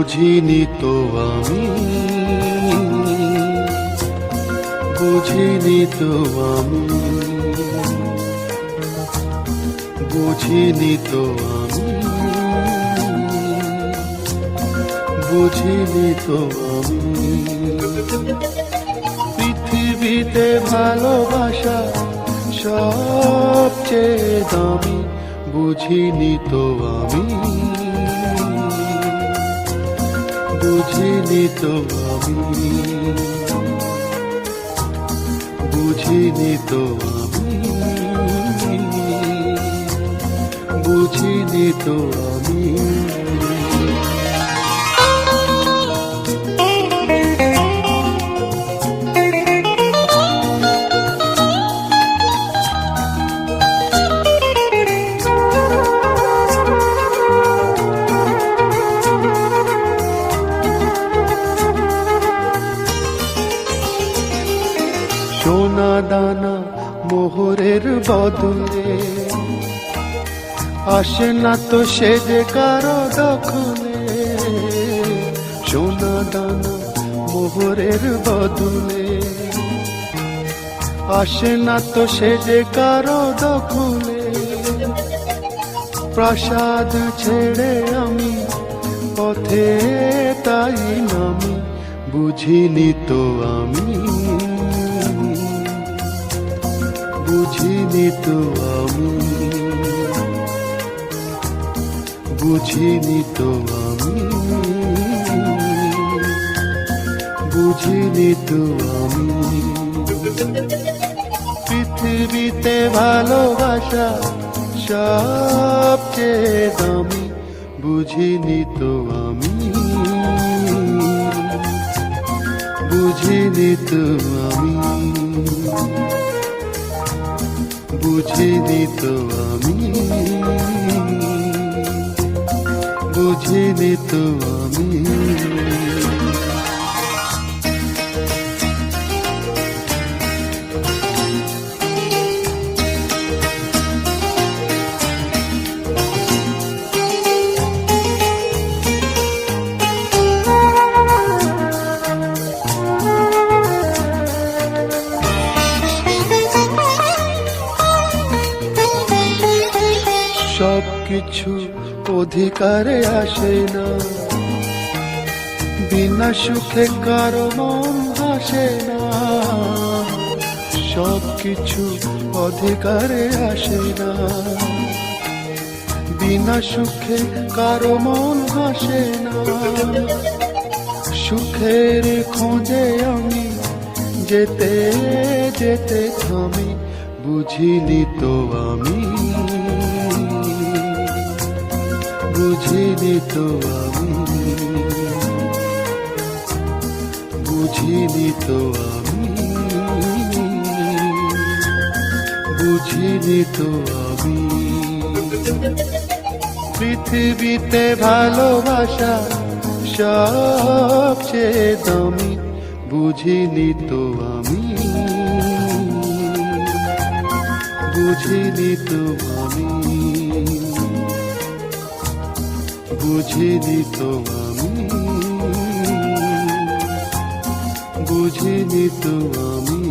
বুঝিনি তো আমি, বুঝিনি তো আমি, বুঝিনি তো আমি, বুঝিনি তো আমি। পৃথিবীতে ভালোবাসা সবচেয়ে দামি, বুঝিনি তো আমি, বুঝিনি তো আমি, বুঝিনি তো আমি, বুঝিনি তো আমি। সোনা দানা মোহরের বদলে আসে না তো সে যে কারো দখলে। সোনা দানা মোহরের বদলে আসে না তো সে যে কারো দখলে। প্রাসাদ ছেড়ে আমি পথে তাই নামি, বুঝিনি তো আমি, বুঝিনি তো আমি, বুঝিনি তো আমি, বুঝিনি তো আমি। পৃথিবীতে ভালোবাসা সবচেয়ে দামি, বুঝিনি তো আমি, বুঝিনি তো আমি, বুঝিনি তো আমি, বুঝিনি তো আমি। সবকিছু অধিকারে আসে না, বিনা সুখে কারো মন হাসে না। সবকিছু অধিকারে আসে না, বিনা সুখে কারো মন হাসে না। সুখের খোঁজে আমি যেতে যেতে থামি, বুঝিনি তো আমি, বুঝিনি তো আমি, বুঝিনি তো আমি, বুঝিনি তো আমি। পৃথিবীতে ভালোবাসা সবচেয়ে দামি, বুঝিনি তো আমি, বুঝিনি তো আমি, বুঝিনি তো আমি, বুঝিনি তো আমি।